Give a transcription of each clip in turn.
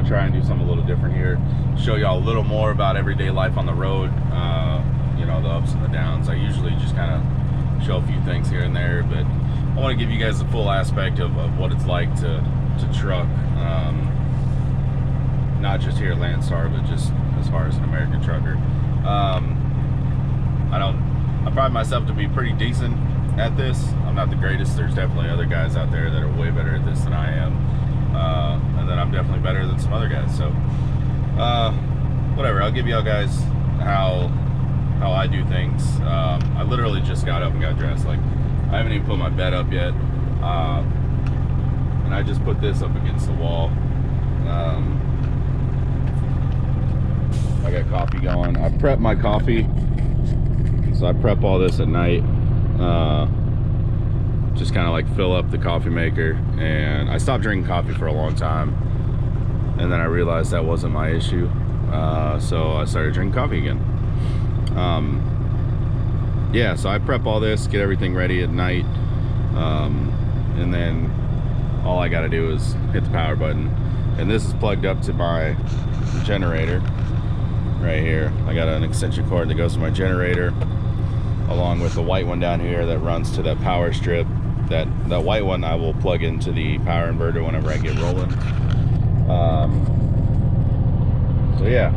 to try and do something a little different here. Show y'all a little more about everyday life on the road. You know, the ups and the downs. I usually just kind of show a few things here and there, but I want to give you guys the full aspect of what it's like to truck. Not just here at Landstar, but just as far as an American trucker. I pride myself to be pretty decent at this. I'm not the greatest. There's definitely other guys out there that are way better at this than I am. And then I'm definitely better than some other guys. So, whatever. I'll give y'all guys how I do things. I literally just got up and got dressed. Like, I haven't even put my bed up yet. And I just put this up against the wall. I got coffee going. I prep my coffee. So I prep all this at night. Just kind of like fill up the coffee maker. And I stopped drinking coffee for a long time. And then I realized that wasn't my issue. So I started drinking coffee again. Yeah, so I prep all this, get everything ready at night. And then all I gotta do is hit the power button. And this is plugged up to my generator right here. I got an extension cord that goes to my generator, along with the white one down here that runs to that power strip. That white one I will plug into the power inverter whenever I get rolling. So yeah,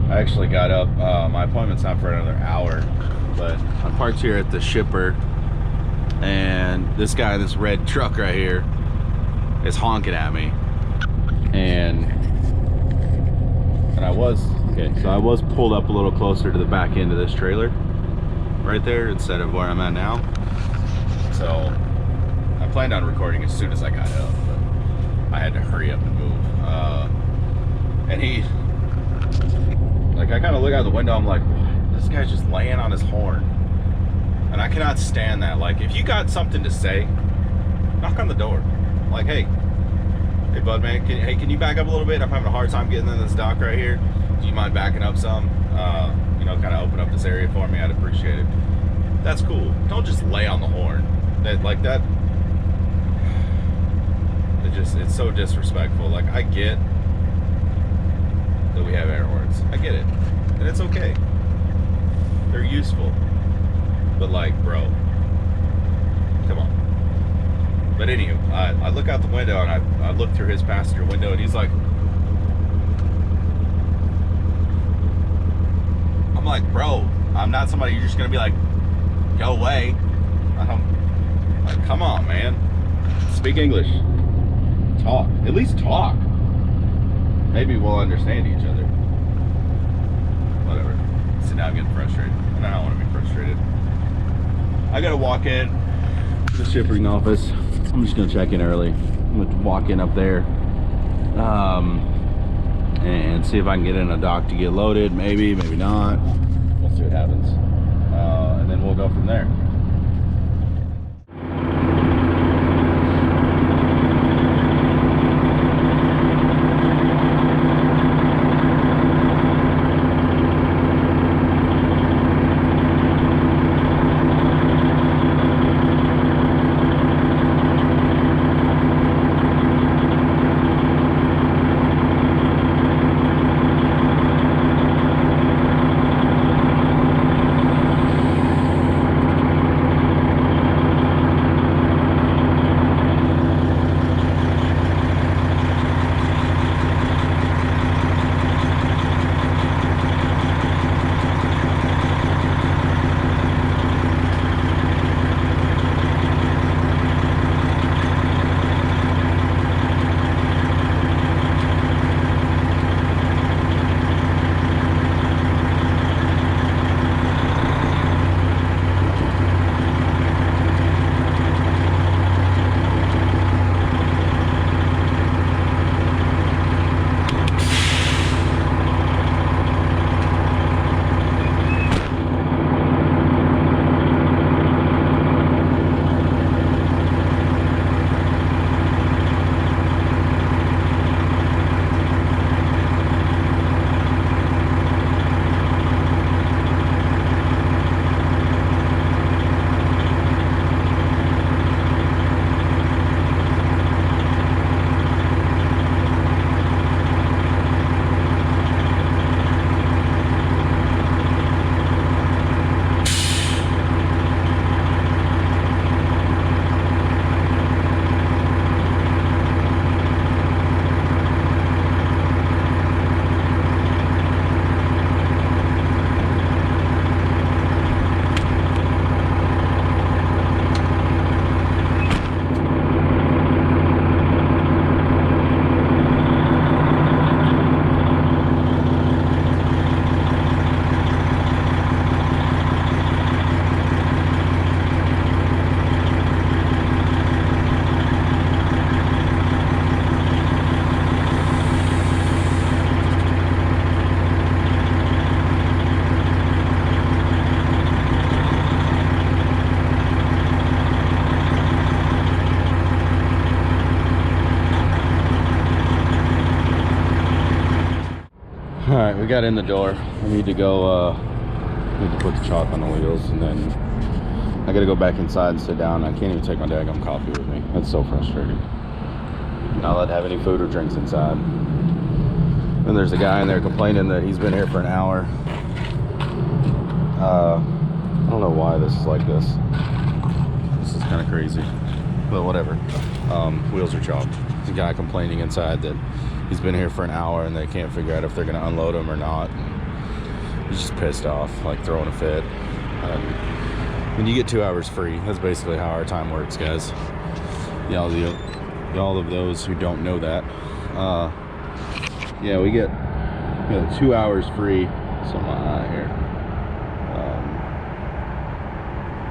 I actually got up. My appointment's not for another hour, but I parked here at the shipper, and this guy in this red truck right here is honking at me. And I was pulled up a little closer to the back end of this trailer right there instead of where I'm at now. So I planned on recording as soon as I got up, but I had to hurry up and move. And he, like, I kind of look out the window, I'm like, this guy's just laying on his horn. And I cannot stand that. Like, if you got something to say, knock on the door. Like, hey bud, man, can you back up a little bit? I'm having a hard time getting in this dock right here. Do you mind backing up some? You know, kind of open up this area for me. I'd appreciate it. That's cool. Don't just lay on the horn. It's so disrespectful. Like, I get that we have air horns. I get it. And it's okay. They're useful. But, like, bro, come on. But anywho, I look out the window and I look through his passenger window, and he's like, I'm like, bro, I'm not somebody you're just gonna be like, go away. Like, come on, man. Speak English. Talk. At least talk. Maybe we'll understand each other. Whatever. See, now I'm getting frustrated. And I don't want to be frustrated. I gotta walk in to the shipping office. I'm just gonna check in early. I'm gonna walk in up there and see if I can get in a dock to get loaded. Maybe not. We'll see what happens. And then we'll go from there. we got in the door. We need to go, need to put the chalk on the wheels, and then I gotta go back inside and sit down. I can't even take my daggum coffee with me. That's so frustrating. Not allowed to have any food or drinks inside. And there's a guy in there complaining that he's been here for an hour. I don't know why this is like this. This is kind of crazy, but whatever. Wheels are chalked. There's a guy complaining inside that he's been here for an hour and they can't figure out if they're gonna unload him or not. He's just pissed off, like throwing a fit. When you get 2 hours free, that's basically how our time works, guys. Y'all of those who don't know that, yeah, we get 2 hours free. Something here.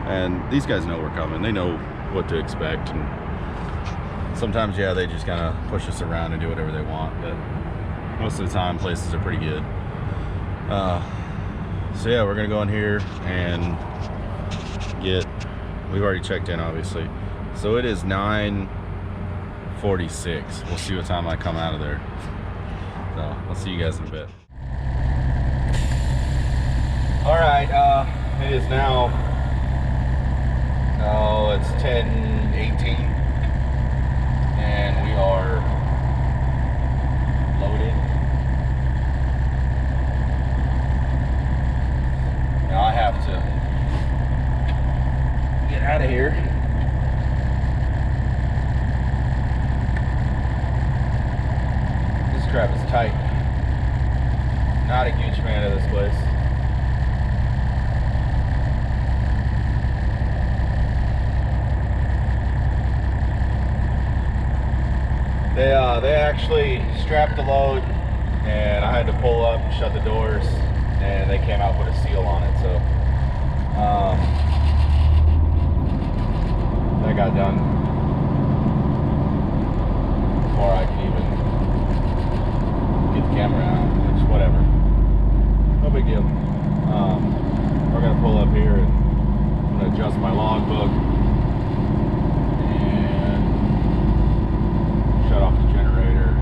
And these guys know we're coming. They know what to expect, and sometimes, yeah, they just kind of push us around and do whatever they want, but most of the time places are pretty good. So yeah, we're gonna go in here and we've already checked in, obviously, so it is 9:46. We'll see what time I come out of there, so I'll see you guys in a bit. All right, it is now, it's 10:18, and we are loaded. Now I have to get out of here. This crap is tight. Not a huge fan of this place. They actually strapped the load, and I had to pull up and shut the doors, and they came out with a seal on it, so that got done before I could even get the camera out, which, whatever, no big deal. We're gonna pull up here and I'm gonna adjust my logbook and shut off the generator,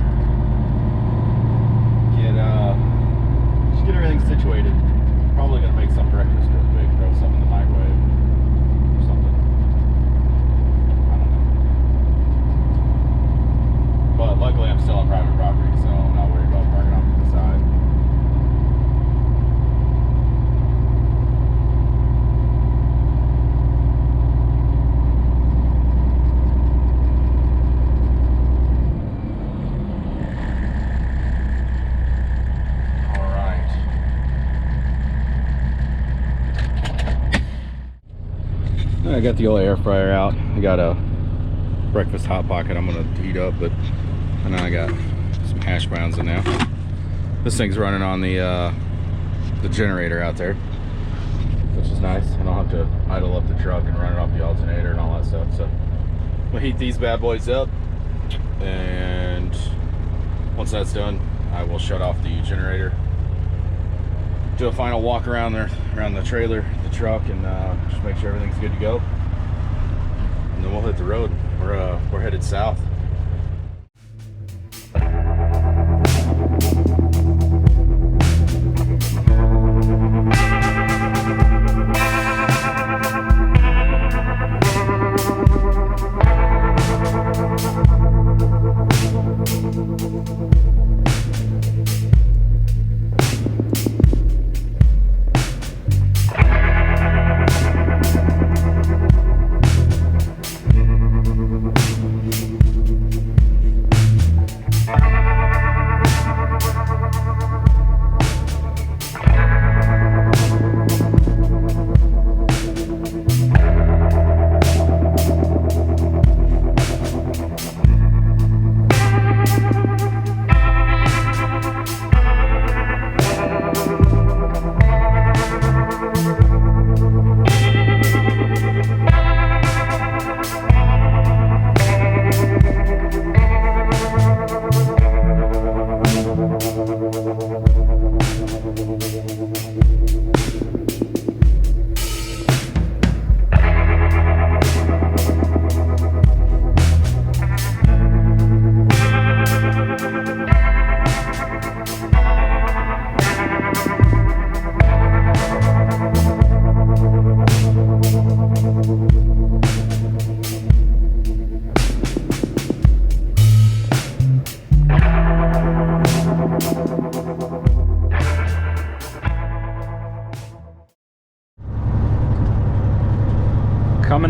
just get everything situated. Probably gonna make some breakfast real quick, throw something in the microwave or something. I don't know. But luckily I'm still on private property, so I'm not worried about parking off to the side. I got the old air fryer out. I got a breakfast hot pocket I'm gonna heat up, and then I got some hash browns in there. This thing's running on the generator out there, which is nice. I don't have to idle up the truck and run it off the alternator and all that stuff. So I'm gonna heat these bad boys up, and once that's done, I will shut off the generator, do a final walk around the trailer, the truck, and just make sure everything's good to go, and then we'll hit the road. We're headed south.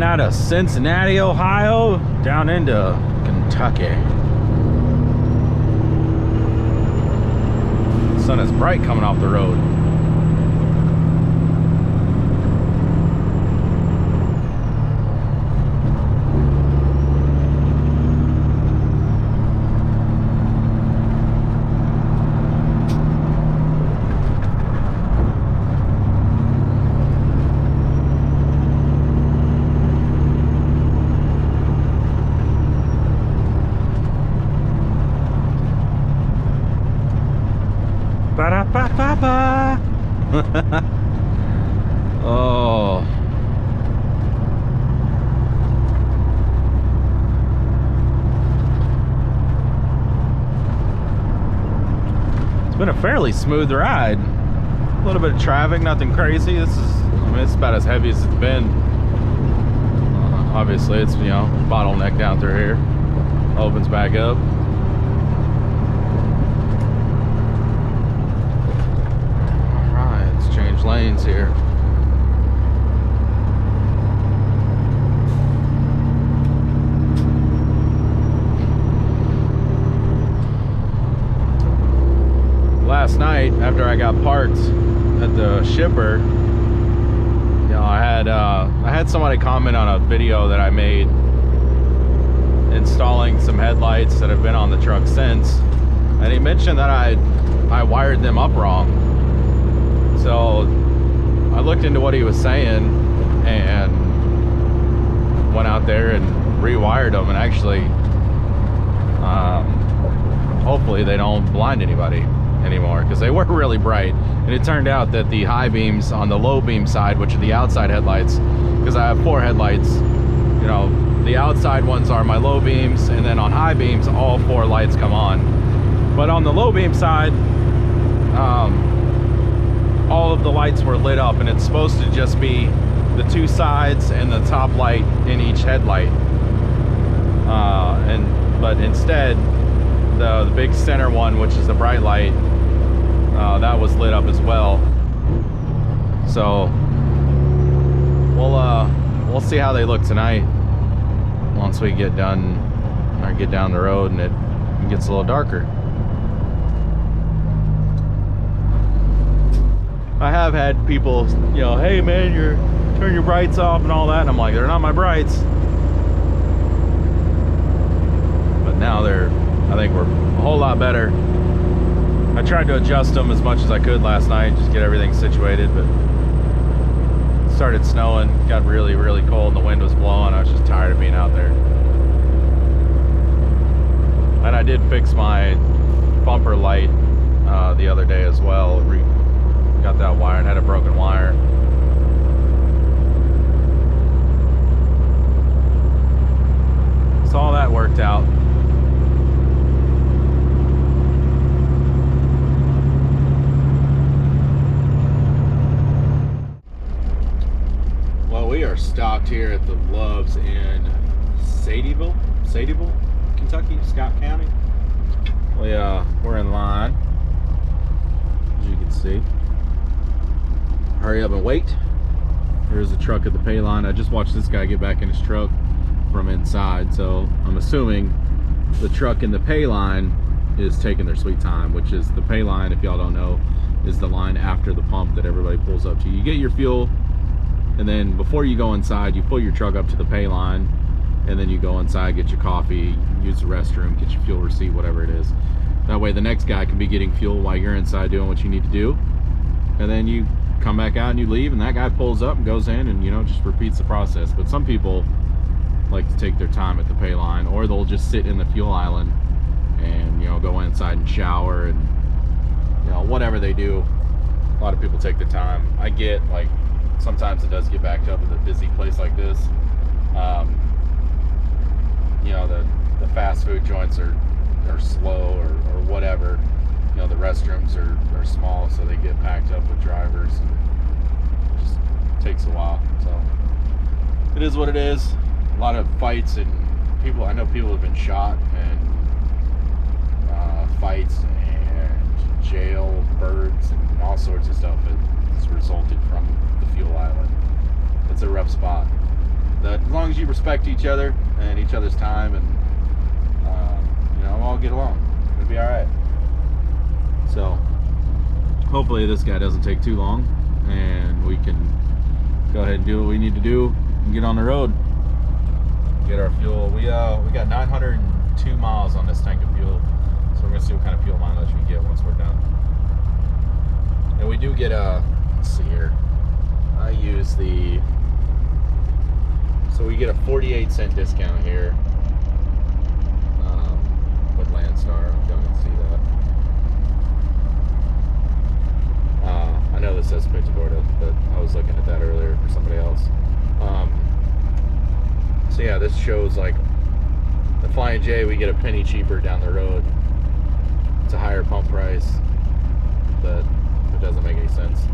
Coming out of Cincinnati, Ohio, down into Kentucky. The sun is bright coming off the road. Ba-da-ba-ba-ba. Oh. It's been a fairly smooth ride. A little bit of traffic, nothing crazy. This is, I mean, it's about as heavy as it's been. Obviously, it's, you know, bottleneck down through here. Opens back up. Change lanes here. Last night, after I got parked at the shipper, you know, I had somebody comment on a video that I made installing some headlights that have been on the truck since, and he mentioned that I wired them up wrong. So I looked into what he was saying and went out there and rewired them, and actually hopefully they don't blind anybody anymore, because they were really bright. And it turned out that the high beams on the low beam side, which are the outside headlights, because I have 4 headlights, you know, the outside ones are my low beams, and then on high beams all 4 lights come on. But on the low beam side, all of the lights were lit up, and it's supposed to just be the 2 sides and the top light in each headlight. But instead, the big center one, which is the bright light, that was lit up as well. So we'll see how they look tonight once we get done or get down the road and it gets a little darker. I have had people, you know, hey man, turn your brights off and all that, and I'm like, they're not my brights. But now I think we're a whole lot better. I tried to adjust them as much as I could last night, just get everything situated, but it started snowing, got really, really cold, and the wind was blowing. I was just tired of being out there. And I did fix my bumper light the other day as well. Got that wired, had a broken wire. So all that worked out. Well, we are stopped here at the Loves in Sadieville, Kentucky, Scott County. We're in line, as you can see. Hurry up and wait. There's a truck at the pay line. I just watched this guy get back in his truck from inside, so I'm assuming the truck in the pay line is taking their sweet time, which is the pay line, if y'all don't know, is the line after the pump that everybody pulls up to. You get your fuel, and then before you go inside, you pull your truck up to the pay line, and then you go inside, get your coffee, use the restroom, get your fuel receipt, whatever it is. That way the next guy can be getting fuel while you're inside doing what you need to do, and then you come back out and you leave, and that guy pulls up and goes in, and, you know, just repeats the process. But some people like to take their time at the pay line, or they'll just sit in the fuel island and, you know, go inside and shower and, you know, whatever they do. A lot of people take the time. I get, like, sometimes it does get backed up at a busy place like this. You know, the fast food joints are slow or whatever. You know, the restrooms are small, so they get packed up with drivers, and it just takes a while. So it is what it is. A lot of fights, and people, I know people have been shot, and fights and jail birds and all sorts of stuff has resulted from the fuel island. It's a rough spot. that as long as you respect each other and each other's time, and you know, all get along, it'll be all right. So hopefully this guy doesn't take too long, and we can go ahead and do what we need to do and get on the road, get our fuel. We got 902 miles on this tank of fuel, so we're gonna see what kind of fuel mileage we get once we're done. And we do get let's see here, I use the, so we get a 48-cent discount here with Landstar. Y'all can see that. I know this says Punta Gorda, but I was looking at that earlier for somebody else. So yeah, this shows like the Flying J, we get a penny cheaper down the road. It's a higher pump price, but it doesn't make any sense.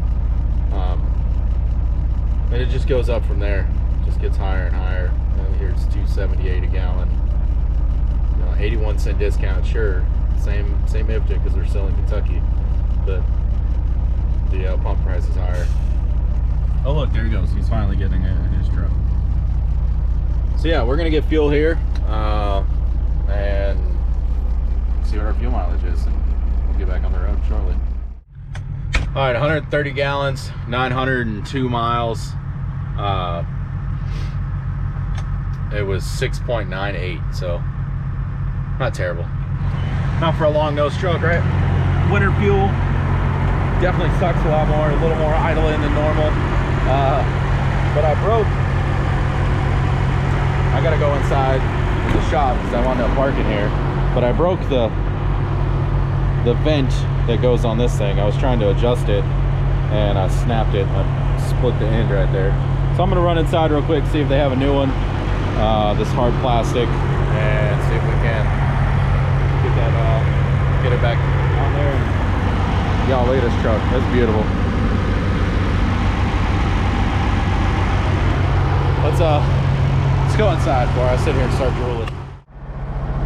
And it just goes up from there. It just gets higher and higher. Here's $2.78 a gallon. You know, 81-cent discount, sure. Same IFTA because they're still in Kentucky, but the pump price is higher. Oh look, there he goes. He's finally getting it in his truck. So yeah, we're gonna get fuel here and see what our fuel mileage is, and we'll get back on the road shortly. All right, 130 gallons, 902 miles. It was 6.98, so not terrible. Not for a long nose truck, right? Winter fuel definitely sucks a lot more, a little more idling than normal. But I gotta go inside the shop because I wound up parking here. But I broke the vent that goes on this thing. I was trying to adjust it and I snapped it. I split the end right there. So I'm gonna run inside real quick, see if they have a new one, this hard plastic, and see if we can get that get it back on there. And y'all, look at this truck. That's beautiful. Let's go inside before I sit here and start drooling.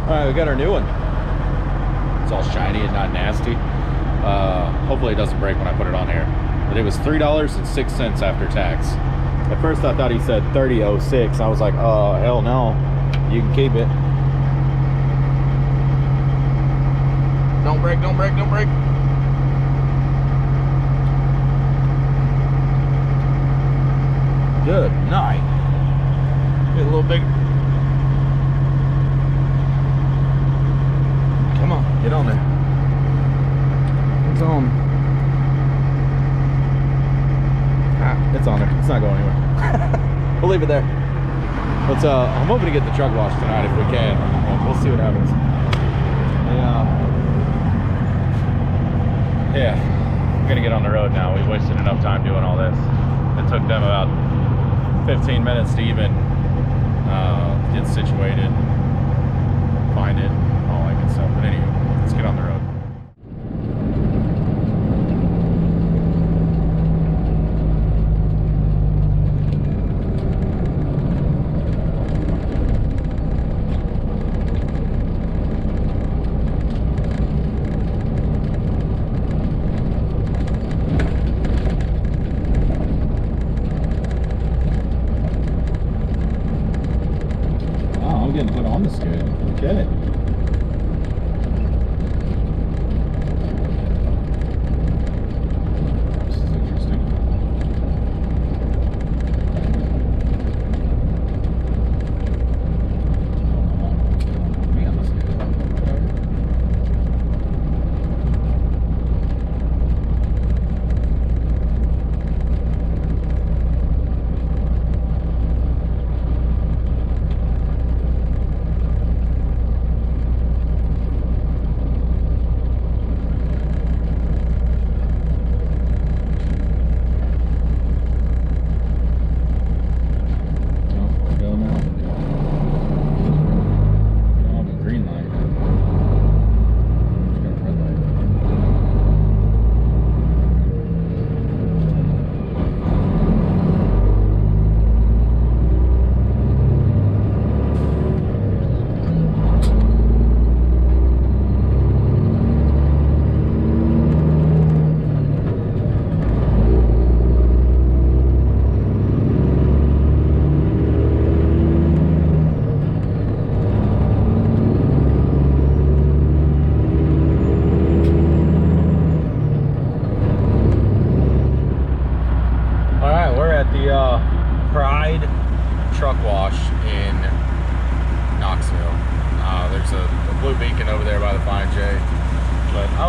All right, we got our new one. It's all shiny and not nasty. Hopefully it doesn't break when I put it on here. But it was $3.06 after tax. At first I thought he said $30.06. I was like, oh hell no, you can keep it. Don't break, don't break, don't break. Good night. Get a little big. Come on, get on there. It's on. It's on there. It's not going anywhere. We'll leave it there. Let's I'm hoping to get the truck washed tonight if we can. We'll see what happens. Yeah, we're gonna get on the road now. We've wasted enough time doing all this. It took them about 15 minutes to even get situated, find it, all that good stuff. But anyway, let's get on the road. Put on the skid. Okay. This is interesting.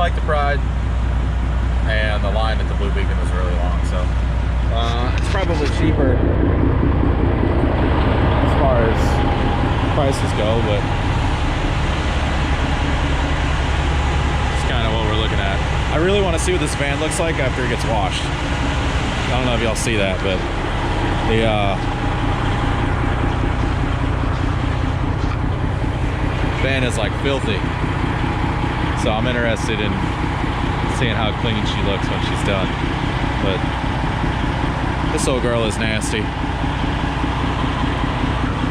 like the Pride, and the line at the Blue Beacon was really long, so it's probably cheaper as far as prices go, but it's kind of what we're looking at. I really want to see what this van looks like after it gets washed. I don't know if y'all see that, but the van is like filthy, so I'm interested in seeing how clean she looks when she's done. But this old girl is nasty.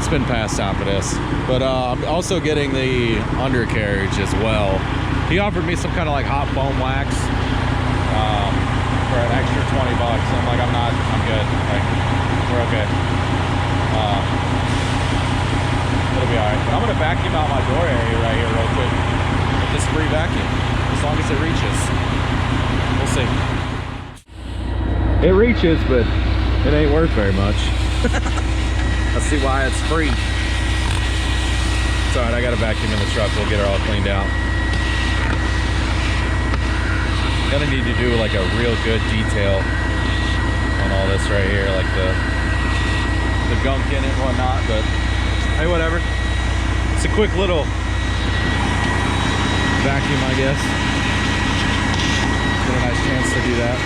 It's been past time for this. But I'm also getting the undercarriage as well. He offered me some kind of like hot foam wax for an extra 20 bucks. I'm like, I'm good. Like, we're okay. It'll be alright. But I'm gonna vacuum out my door area right here real quick with this free vacuum, as long as it reaches. We'll see. It reaches, but it ain't worth very much. Let's see why it's free. It's alright, I got a vacuum in the truck. We'll get her all cleaned out. Gonna need to do like a real good detail on all this right here, like the gunk in it and whatnot, but hey, whatever. It's a quick little vacuum, I guess. Get a nice chance to do that.